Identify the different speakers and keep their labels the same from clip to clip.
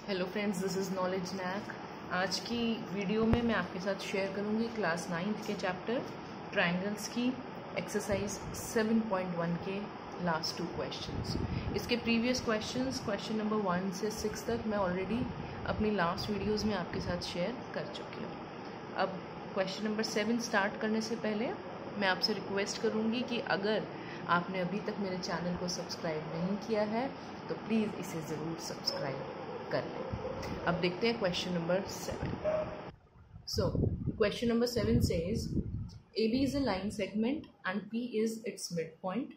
Speaker 1: Hello friends, this is knowledge knack. आज की video में मैं आपके साथ शेयर करूंगी क्लास 9th के चैप्टर ट्रायंगल्स की एक्सरसाइज 7.1 के लास्ट 2 क्वेश्चंस। इसके प्रीवियस क्वेश्चंस क्वेश्चन नंबर 1 से 6 तक मैं ऑलरेडी अपनी लास्ट वीडियोस में आपके साथ शेयर कर चुकी हूँ। अब क्वेश्चन नंबर 7 स्टार्ट करने से पहले मैं आपसे रिक्वेस्ट करूँगी कि अगर आपने अभी तक मेरे चैनल को सब्सक्राइब नहीं किया है तो प्लीज़ इसे ज़रूर सब्सक्राइब कर लें। अब देखते हैं question number 7। So question number 7 says AB is a line segment and P is its midpoint.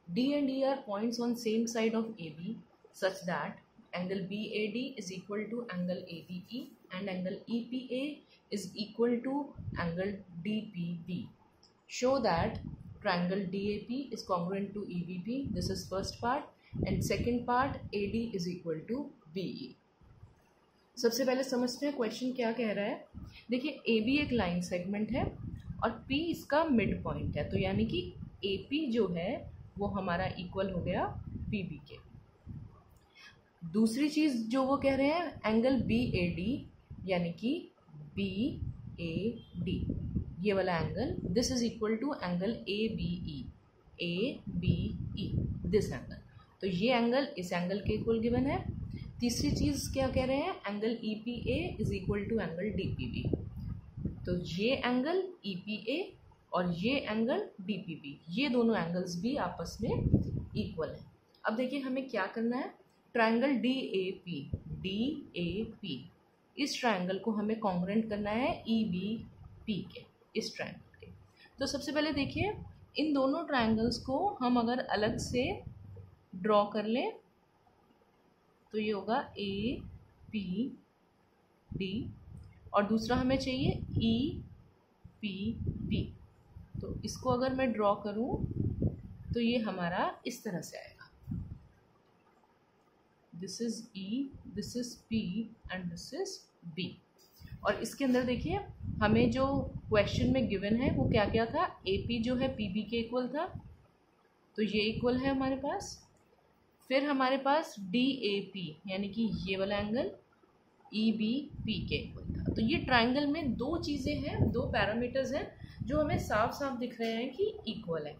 Speaker 1: D and E are points on same side of AB such that angle BAD is equal to angle ABE and angle EPA is equal to angle DPB. Show that triangle DAP is congruent to EBP. This is first part, and second part AD is equal to BE. सबसे पहले समझते हैं question क्या कह रहा है। देखिए, A B एक लाइन सेगमेंट है और पी इसका मिड पॉइंट है, तो यानी कि ए पी जो है वो हमारा इक्वल हो गया पी बी के। दूसरी चीज़ जो वो कह रहे हैं, एंगल बी ए डी यानी कि बी ए डी, ये वाला angle, this is equal to angle A B E, this angle. तो ये एंगल इस एंगल के इक्वल गिवन है। तीसरी चीज़ क्या कह रहे हैं, angle E P A is equal to angle D P B. तो ये एंगल ई पी ए और ये एंगल डी पी बी, ये दोनों एंगल्स भी आपस में इक्वल हैं। अब देखिए हमें क्या करना है, ट्रायंगल डी ए पी, इस ट्रायंगल को हमें कॉन्ग्रुएंट करना है ई बी पी के, इस ट्रायंगल के। तो सबसे पहले देखिए, इन दोनों ट्रायंगल्स को हम अगर अलग से ड्रॉ कर लें तो ये होगा ए पी डी और दूसरा हमें चाहिए ई पी बी। तो इसको अगर मैं ड्रॉ करूं तो ये हमारा इस तरह से आएगा, this is E, this is P and this is B. और इसके अंदर देखिए हमें जो क्वेश्चन में गिवन है वो क्या क्या था, ए पी जो है पी बी के इक्वल था, तो ये इक्वल है हमारे पास। फिर हमारे पास डी ए पी यानी कि ये वाला एंगल ई बी पी के इक्वल था। तो ये ट्रायंगल में दो चीज़ें हैं, दो पैरामीटर्स हैं जो हमें साफ साफ दिख रहे हैं कि इक्वल है।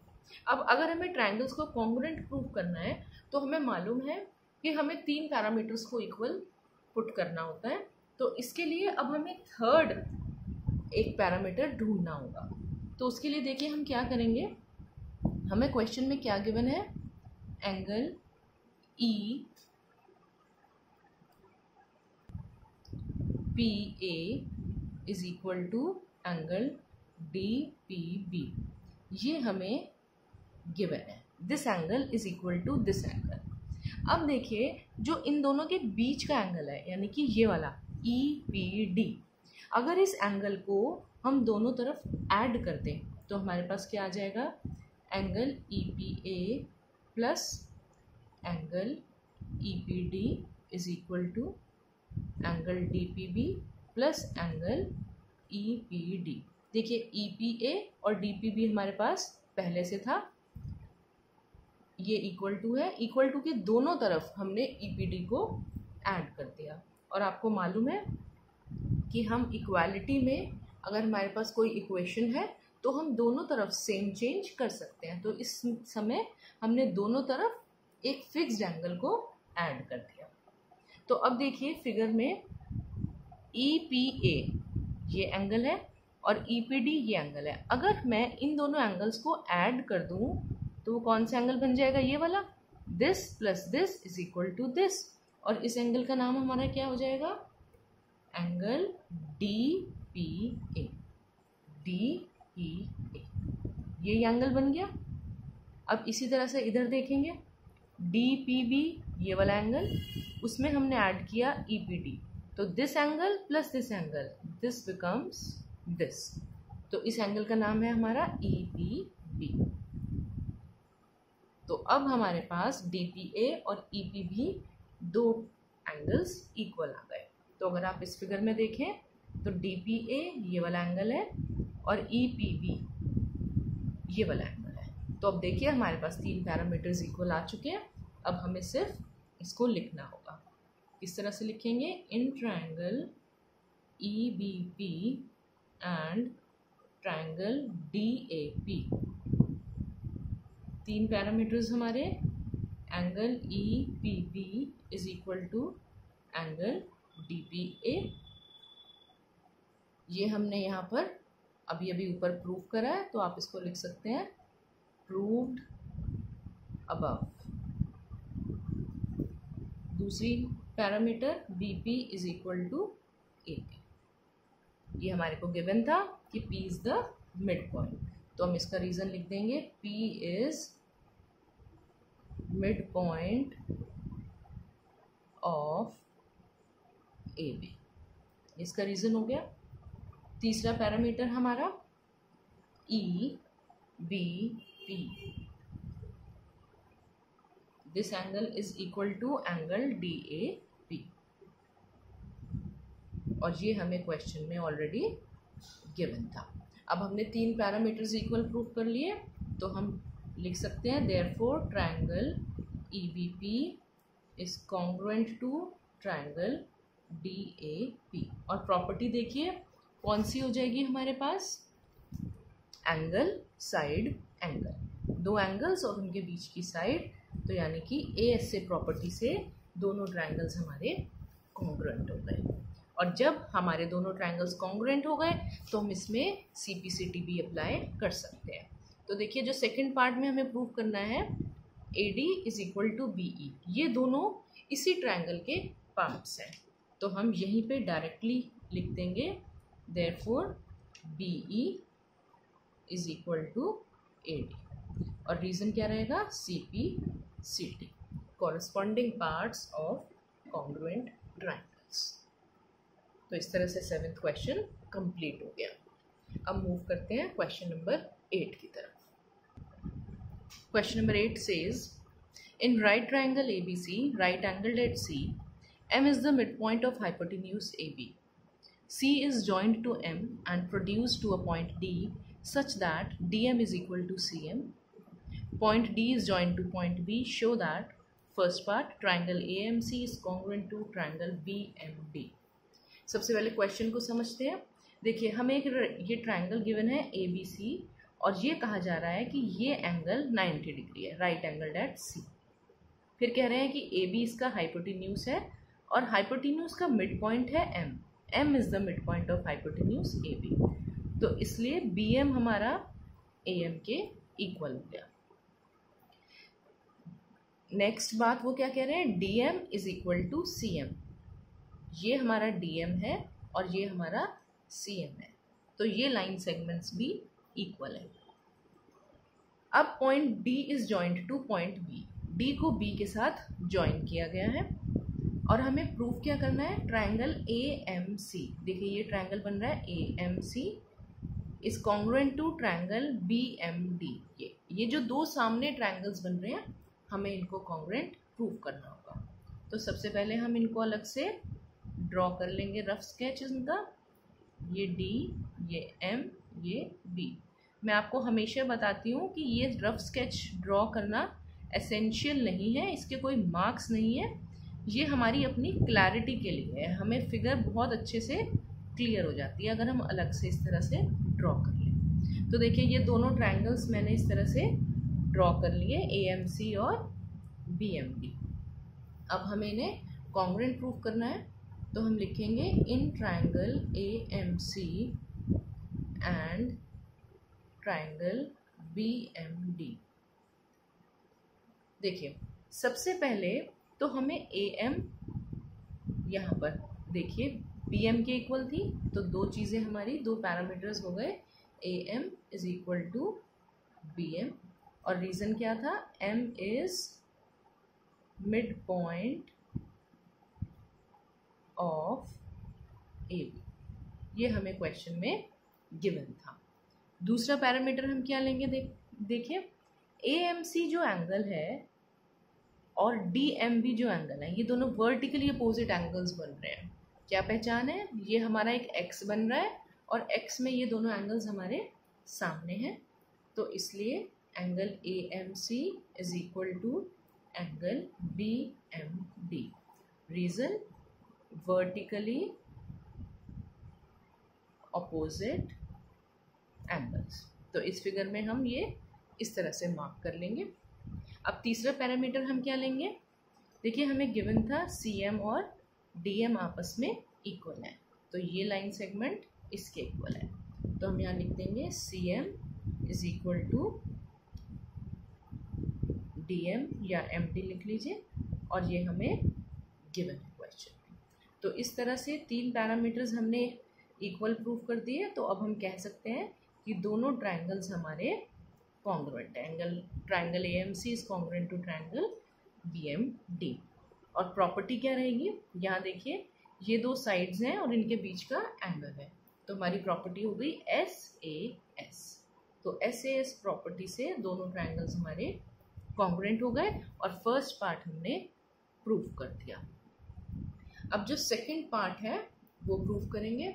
Speaker 1: अब अगर हमें ट्रायंगल्स को कॉन्ग्रुएंट प्रूव करना है तो हमें मालूम है कि हमें 3 पैरामीटर्स को इक्वल पुट करना होता है। तो इसके लिए अब हमें थर्ड एक पैरामीटर ढूंढना होगा। तो उसके लिए देखिए हम क्या करेंगे, हमें क्वेश्चन में क्या गिवन है, angle E P A is equal to angle D P B, ये हमें गिवन है। This angle is equal to this angle. अब देखिए जो इन दोनों के बीच का एंगल है यानी कि ये वाला ई पी डी, अगर इस एंगल को हम दोनों तरफ ऐड कर दें तो हमारे पास क्या आ जाएगा, angle E P A plus angle E P D is equal to angle D P B plus angle E P D. देखिए ई पी ए और डी पी बी हमारे पास पहले से था, ये इक्वल टू है, इक्वल टू के दोनों तरफ हमने ई पी डी को ऐड कर दिया। और आपको मालूम है कि हम इक्वालिटी में अगर हमारे पास कोई इक्वेशन है तो हम दोनों तरफ सेम चेंज कर सकते हैं। तो इस समय हमने दोनों तरफ एक फिक्स्ड एंगल को ऐड कर दिया। तो अब देखिए फिगर में ई पी ए ये एंगल है और ई पी डी ये एंगल है। अगर मैं इन दोनों एंगल्स को ऐड कर दूं तो वो कौन सा एंगल बन जाएगा, ये वाला, this plus this is equal to this. और इस एंगल का नाम हमारा क्या हो जाएगा, एंगल डी पी ए, ये एंगल बन गया। अब इसी तरह से इधर देखेंगे, डी पी बी ये वाला एंगल, उसमें हमने ऐड किया ई पी डी, तो this angle plus this angle, this becomes this. तो इस एंगल का नाम है हमारा ई पी बी। तो अब हमारे पास डी पी ए और ई पी बी दो एंगल्स इक्वल आ गए। तो अगर आप इस फिगर में देखें तो डी पी ए ये वाला एंगल है और ई पी बी ये वाला एंगल है। तो अब देखिए हमारे पास 3 पैरामीटर्स इक्वल आ चुके हैं। अब हमें सिर्फ इसको लिखना होगा। इस तरह से लिखेंगे, in triangle EBP and triangle DAP, तीन पैरामीटर्स हमारे, angle EPB is equal to angle DPA। ये हमने यहाँ पर अभी अभी ऊपर प्रूव करा है, तो आप इसको लिख सकते हैं प्रूव्ड अबव। दूसरी parameter BP is equal to AP, ये हमारे को गिवन था कि P is the mid point, तो हम इसका रीजन लिख देंगे P is mid point of AB, इसका रीजन हो गया। तीसरा पैरामीटर हमारा EBP, this angle is equal to angle DAP, और ये हमें क्वेश्चन में ऑलरेडी गिवन था। अब हमने तीन पैरामीटर्स इक्वल प्रूव कर लिए, तो हम लिख सकते हैं therefore triangle EBP is congruent to triangle DAP। और प्रॉपर्टी देखिए कौन सी हो जाएगी हमारे पास, एंगल साइड एंगल, दो एंगल्स और उनके बीच की साइड, तो यानी कि ASA प्रॉपर्टी से दोनों ट्रायंगल्स हमारे कॉन्ग्रुएंट हो गए। और जब हमारे दोनों ट्रायंगल्स कॉन्ग्रुएंट हो गए तो हम इसमें CPCT भी अप्लाई कर सकते हैं। तो देखिए जो सेकंड पार्ट में हमें प्रूव करना है AD is equal to BE, ये दोनों इसी ट्रायंगल के पार्ट्स हैं, तो हम यहीं पे डायरेक्टली लिख देंगे therefore BE is equal to AD, और रीजन क्या रहेगा, CPCT, corresponding parts of congruent triangles. तो इस तरह से 7th क्वेश्चन कंप्लीट हो गया। अब मूव करते हैं क्वेश्चन नंबर 8 की तरफ। Question number 8 says, in right triangle ABC, right angled at C, M is the midpoint of hypotenuse AB. C is joined to M and produced to a point D such that DM is equal to CM. Point D is joined to point B. Show that first part triangle AMC is congruent to triangle BMD. सबसे पहले question को समझते हैं। देखिए हमें ये triangle given है ABC, और ये कहा जा रहा है कि ये एंगल 90 डिग्री है, राइट एंगल्ड एट C। फिर कह रहे हैं कि AB इसका हाइपोटेन्यूज है और हाइपोटेन्यूज का मिड पॉइंट है M, M is the mid point of hypotenuse AB, तो इसलिए BM हमारा AM के इक्वल हो गया। नेक्स्ट बात वो क्या कह रहे हैं, DM is equal to CM, ये हमारा DM है और ये हमारा CM है, तो ये लाइन सेगमेंट्स भी इक्वल है। अब point D is joint two point B, D को B के साथ ज्वाइन किया गया है, और हमें प्रूफ क्या करना है, ट्रायंगल AMC, देखिए ये ट्रायंगल बन रहा है AMC is congruent to triangle BMD। ये जो दो सामने ट्रायंगल्स बन रहे हैं हमें इनको कॉन्ग्रुएंट प्रूव करना होगा। तो सबसे पहले हम इनको अलग से ड्रॉ कर लेंगे, रफ स्केच इनका, ये D, ये M, ये B। मैं आपको हमेशा बताती हूँ कि ये रफ स्केच ड्रॉ करना एसेंशियल नहीं है, इसके कोई मार्क्स नहीं है, ये हमारी अपनी क्लैरिटी के लिए है, हमें फिगर बहुत अच्छे से क्लियर हो जाती है अगर हम अलग से इस तरह से ड्रॉ कर लें। तो देखिए ये दोनों ट्रायंगल्स मैंने इस तरह से ड्रॉ कर लिए, AMC और BMD। अब हमें इन्हें कॉन्ग्रुएंट प्रूव करना है, तो हम लिखेंगे in triangle AMC and triangle BMD। देखिए सबसे पहले तो हमें AM यहाँ पर देखिए BM के इक्वल थी, तो दो चीज़ें हमारी, दो पैरामीटर्स हो गए, AM is equal to BM, और रीज़न क्या था, M is mid point of AB, ये हमें क्वेश्चन में गिवन था। दूसरा पैरामीटर हम क्या लेंगे, देखिए AMC जो एंगल है और DMB जो एंगल है, ये दोनों वर्टिकली अपोजिट एंगल्स बन रहे हैं। क्या पहचान है, ये हमारा एक X बन रहा है और X में ये दोनों एंगल्स हमारे सामने हैं, तो इसलिए angle AMC is equal to angle BMD। Reason vertically opposite angles. तो इस फिगर में हम ये इस तरह से मार्क कर लेंगे। अब तीसरा पैरामीटर हम क्या लेंगे, देखिए हमें गिवन था CM और DM आपस में इक्वल है, तो ये लाइन सेगमेंट इसके इक्वल है। तो हम यहाँ लिख देंगे CM is equal to DM या MD लिख लीजिए, और ये हमें गिवन है क्वेश्चन में। तो इस तरह से तीन पैरामीटर्स हमने इक्वल प्रूव कर दिए। तो अब हम कह सकते हैं कि दोनों ट्रायंगल्स हमारे कॉन्ग्रुएंट है। Triangle AMC is congruent to triangle BMD। और प्रॉपर्टी क्या रहेगी, यहाँ देखिए ये दो साइड्स हैं और इनके बीच का एंगल है, तो हमारी प्रॉपर्टी हो गई SAS। तो SAS प्रॉपर्टी से दोनों ट्रायंगल्स हमारे कॉन्ग्रुएंट हो गए और फर्स्ट पार्ट हमने प्रूव कर दिया। अब जो सेकंड पार्ट है वो प्रूव करेंगे।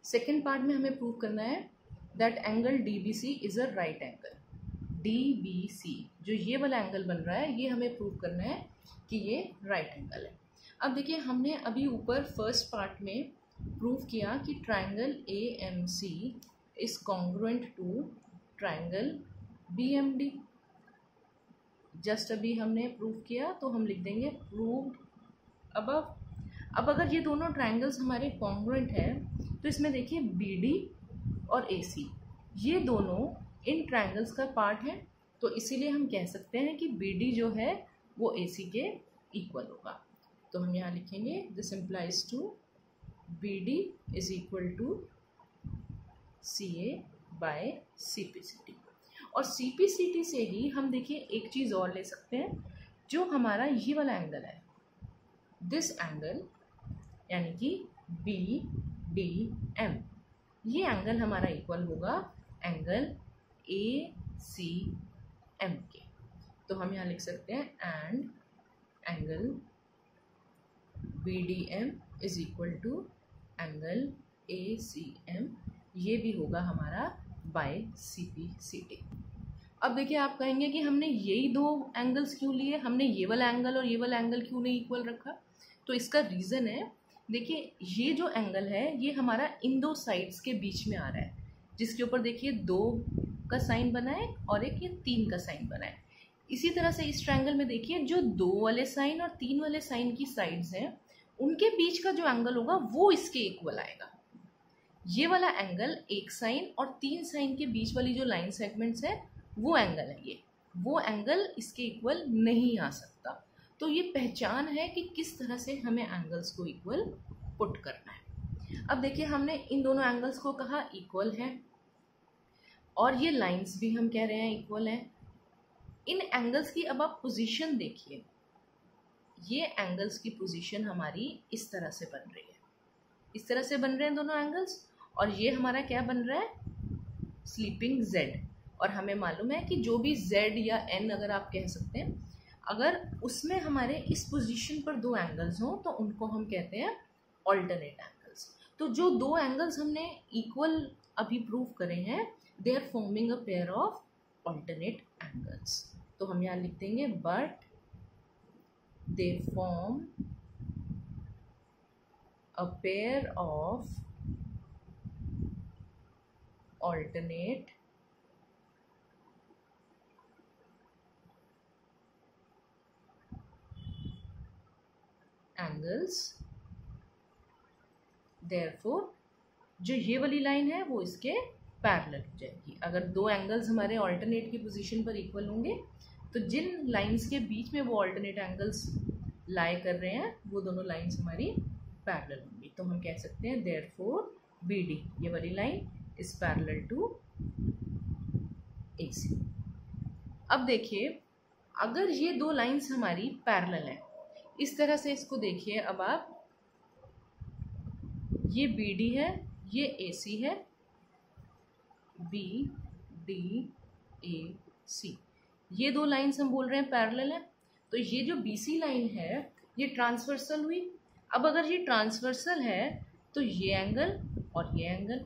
Speaker 1: सेकंड पार्ट में हमें प्रूव करना है that angle DBC is a right angle. DBC जो ये वाला एंगल बन रहा है, ये हमें प्रूव करना है कि ये राइट एंगल है। अब देखिए हमने अभी ऊपर फर्स्ट पार्ट में प्रूव किया कि triangle AMC is congruent to triangle BMD। Just अभी हमने प्रूव किया, तो हम लिख देंगे प्रूव्ड अबव। अब अगर ये दोनों ट्रायंगल्स हमारे कॉन्ग्रुएंट है, तो इसमें देखिए BD और AC ये दोनों इन ट्रायंगल्स का पार्ट है, तो इसीलिए हम कह सकते हैं कि BD जो है वो AC के इक्वल होगा। तो हम यहाँ लिखेंगे this implies to BD is equal to CA by CPCT। और CPCT से ही हम देखिए एक चीज़ और ले सकते हैं, जो हमारा ये वाला एंगल है, दिस एंगल यानी कि BDM, ये एंगल हमारा इक्वल होगा एंगल ACM के। तो हम यहाँ लिख सकते हैं and angle BDM is equal to angle ACM, ये भी होगा हमारा बाय CPCT। अब देखिए आप कहेंगे कि हमने यही दो एंगल्स क्यों लिए, हमने ये वाला एंगल और ये वाला एंगल क्यों नहीं इक्वल रखा। तो इसका रीज़न है, देखिए ये जो एंगल है ये हमारा इन दो साइड्स के बीच में आ रहा है, जिसके ऊपर देखिए 2 का साइन बना है और एक ये 3 का साइन बना है। इसी तरह से इस ट्रायंगल में देखिए जो 2 वाले साइन और 3 वाले साइन की साइड्स हैं, उनके बीच का जो एंगल होगा वो इसके इक्वल आएगा। ये वाला एंगल 1 साइन और 3 साइन के बीच वाली जो लाइन सेगमेंट्स है वो एंगल है, ये वो एंगल इसके इक्वल नहीं आ सकता। तो ये पहचान है कि किस तरह से हमें एंगल्स को इक्वल पुट करना है। अब देखिए हमने इन दोनों एंगल्स को कहा इक्वल है, और ये लाइंस भी हम कह रहे हैं इक्वल हैं। इन एंगल्स की अब आप पोजीशन देखिए, ये एंगल्स की पोजीशन हमारी इस तरह से बन रही है, इस तरह से बन रहे हैं दोनों एंगल्स, और ये हमारा क्या बन रहा है, स्लीपिंग Z। और हमें मालूम है कि जो भी Z या N अगर आप कह सकते हैं, अगर उसमें हमारे इस पोजीशन पर दो एंगल्स हों तो उनको हम कहते हैं ऑल्टरनेट एंगल्स। तो जो दो एंगल्स हमने इक्वल अभी प्रूव करे हैं, they are forming a pair of alternate angles. तो हम यहाँ लिख देंगे but they form a pair of alternate angles, therefore जो ये वाली लाइन है वो इसके पैरेलल हो जाएगी। अगर दो एंगल्स हमारे ऑल्टरनेट की पोजीशन पर इक्वल होंगे, तो जिन लाइंस के बीच में वो ऑल्टरनेट एंगल्स लाई कर रहे हैं वो दोनों लाइंस हमारी पैरेलल होंगी। तो हम कह सकते हैं therefore BD, ये वाली line is parallel to AC। अब देखिए अगर ये दो लाइंस हमारी पैरेलल हैं, इस तरह से इसको देखिए, अब आप ये BD है, ये AC है, BDAC, ये दो लाइंस हम बोल रहे हैं पैरेलल है। तो ये जो BC लाइन है ये ट्रांसवर्सल हुई। अब अगर ये ट्रांसवर्सल है तो ये एंगल और ये एंगल,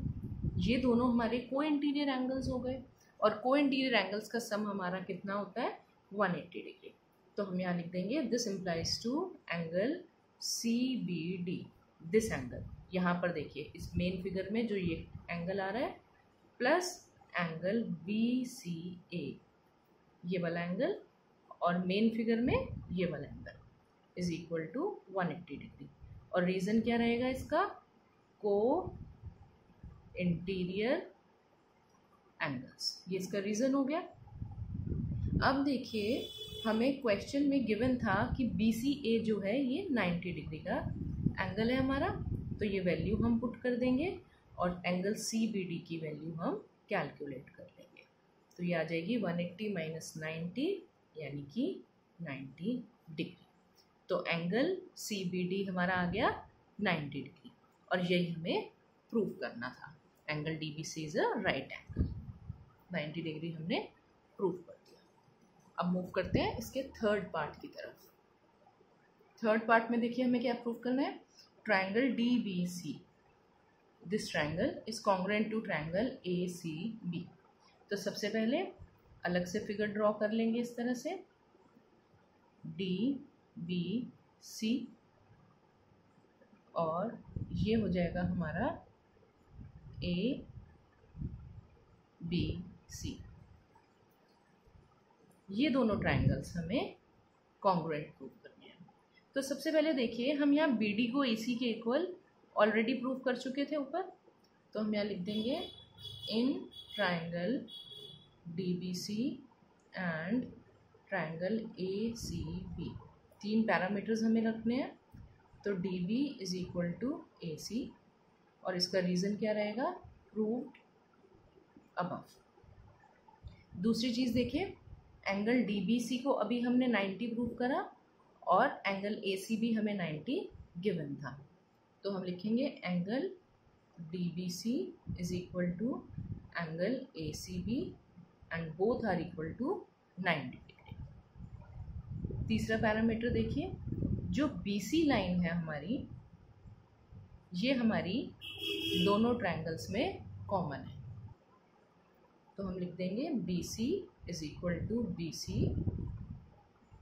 Speaker 1: ये दोनों हमारे को इंटीरियर एंगल्स हो गए, और को इंटीरियर एंगल्स का सम हमारा कितना होता है 180 डिग्री। तो हम यहाँ लिख देंगे this implies to angle CBD, this angle. यहाँ पर देखिए इस मेन फिगर में जो ये एंगल आ रहा है प्लस एंगल BCA, ये वाला एंगल, और मेन फिगर में ये वाला angle is equal to 180 degree. और रीज़न क्या रहेगा इसका? को इंटीरियर एंगल्स, ये इसका रीज़न हो गया। अब देखिए हमें क्वेश्चन में गिवन था कि BCA जो है ये 90 डिग्री का एंगल है हमारा, तो ये वैल्यू हम पुट कर देंगे और एंगल CBD की वैल्यू हम कैलकुलेट कर लेंगे। तो ये आ जाएगी 180 माइनस 90 यानी कि 90 डिग्री। तो एंगल CBD हमारा आ गया 90 डिग्री और यही हमें प्रूव करना था। Angle DBC is a right angle. 90 degree हमने प्रूव कर दिया। अब मूव करते हैं इसके थर्ड पार्ट की तरफ। थर्ड पार्ट में देखिए हमें क्या प्रूव करना है? Triangle DBC, this triangle is congruent to triangle ACB। तो सबसे पहले अलग से फिगर ड्रॉ कर लेंगे इस तरह से, DBC, और ये हो जाएगा हमारा ABC। ये दोनों ट्राइंगल्स हमें कॉन्ग्रुएंट प्रूव करने हैं। तो सबसे पहले देखिए हम यहाँ BD को AC के इक्वल ऑलरेडी प्रूव कर चुके थे ऊपर, तो हम यहाँ लिख देंगे in triangle DBC and triangle ACB। तीन पैरामीटर्स हमें रखने हैं, तो DB is equal to AC, और इसका रीज़न क्या रहेगा? Proved above. दूसरी चीज़ देखिए, एंगल DBC को अभी हमने 90 प्रूव करा और एंगल ACB हमें 90 गिवन था, तो हम लिखेंगे angle DBC is equal to angle ACB and both are equal to 90 degree. तीसरा पैरामीटर देखिए, जो BC लाइन है हमारी, ये हमारी दोनों ट्रायंगल्स में कॉमन है, तो हम लिख देंगे BC is equal to BC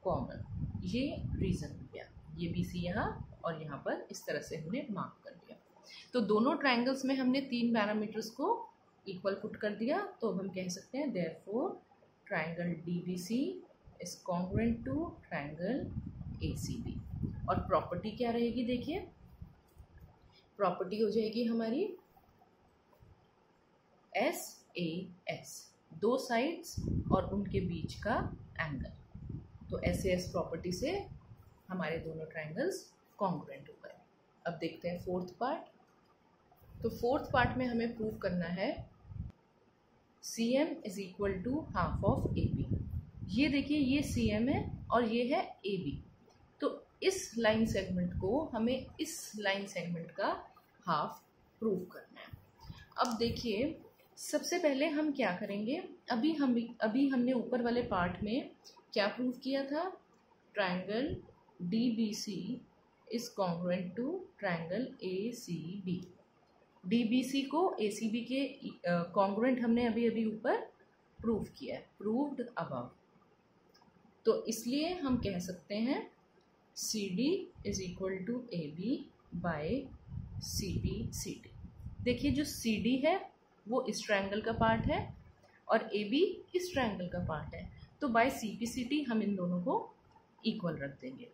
Speaker 1: common. ये रीज़न हो गया, ये BC यहाँ और यहाँ पर इस तरह से हमने मार्क कर दिया। तो दोनों ट्रायंगल्स में हमने तीन पैरामीटर्स को इक्वल पुट कर दिया, तो अब हम कह सकते हैं therefore triangle DBC is congruent to triangle ACB। और प्रॉपर्टी क्या रहेगी? देखिए प्रॉपर्टी हो जाएगी हमारी SAS, दो साइड्स और उनके बीच का एंगल। तो SAS प्रॉपर्टी से हमारे दोनों ट्रायंगल्स कॉन्ग्रुएंट हो गए। अब देखते हैं फोर्थ पार्ट। तो फोर्थ पार्ट में हमें प्रूव करना है CM is equal to half of AB। ये देखिए ये CM है और ये है AB, तो इस लाइन सेगमेंट को हमें इस लाइन सेगमेंट का हाफ प्रूव करना है। अब देखिए सबसे पहले हम क्या करेंगे, अभी हमने ऊपर वाले पार्ट में क्या प्रूव किया था? Triangle DBC is congruent to triangle ACB। DBC को ACB के कॉन्ग्रुएंट हमने अभी ऊपर प्रूव किया है, प्रूव्ड अबव। तो इसलिए हम कह सकते हैं CD is equal to AB by CBCD। देखिए जो CD है वो इस ट्रायंगल का पार्ट है और AB इस ट्रायंगल का पार्ट है, तो बाय CBCD हम इन दोनों को इक्वल रख देंगे।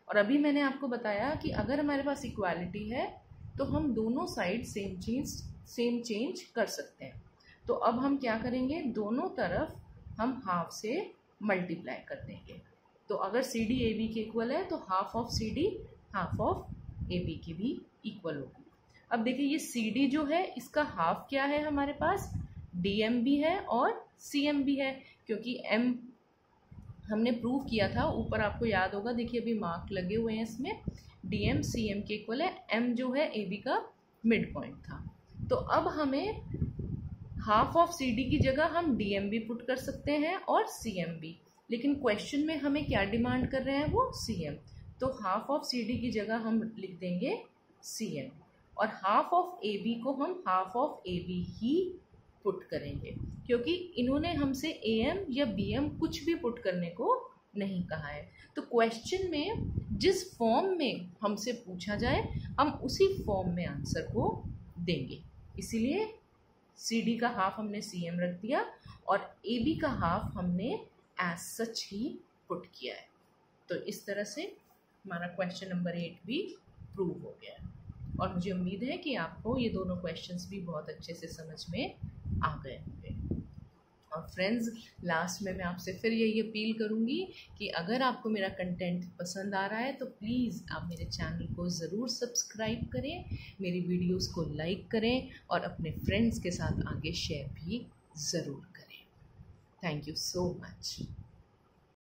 Speaker 1: और अभी मैंने आपको बताया कि अगर हमारे पास इक्वालिटी है तो हम दोनों साइड सेम चेंज कर सकते हैं। तो अब हम क्या करेंगे, दोनों तरफ हम हाफ से मल्टीप्लाई कर देंगे। तो अगर CD AB के इक्वल है तो half of CD half of AB की भी इक्वल होगी। अब देखिए ये CD जो है इसका हाफ क्या है, हमारे पास DM भी है और CM भी है, क्योंकि M हमने प्रूव किया था ऊपर, आपको याद होगा, देखिए अभी मार्क लगे हुए हैं इसमें, DM CM के इक्वल है, M जो है AB का मिड पॉइंट था। तो अब हमें हाफ ऑफ CD की जगह हम DM भी पुट कर सकते हैं और CM भी, लेकिन क्वेश्चन में हमें क्या डिमांड कर रहे हैं, वो CM। तो हाफ ऑफ CD की जगह हम लिख देंगे CM और हाफ ऑफ AB को हम half of AB he put करेंगे, क्योंकि इन्होंने हमसे AM या BM कुछ भी पुट करने को नहीं कहा है। तो क्वेश्चन में जिस फॉर्म में हमसे पूछा जाए हम उसी फॉर्म में आंसर को देंगे। इसीलिए सी डी का हाफ हमने सी एम रख दिया और ए बी का हाफ हमने एज सच ही पुट किया है। तो इस तरह से हमारा क्वेश्चन नंबर 8 भी प्रूव हो गया है और मुझे उम्मीद है कि आपको ये दोनों क्वेश्चंस भी बहुत अच्छे से समझ में आ गए होंगे। और फ्रेंड्स, लास्ट में मैं आपसे फिर यही अपील करूँगी कि अगर आपको मेरा कंटेंट पसंद आ रहा है तो प्लीज़ आप मेरे चैनल को ज़रूर सब्सक्राइब करें, मेरी वीडियोस को लाइक करें और अपने फ्रेंड्स के साथ आगे शेयर भी ज़रूर करें। Thank you so much.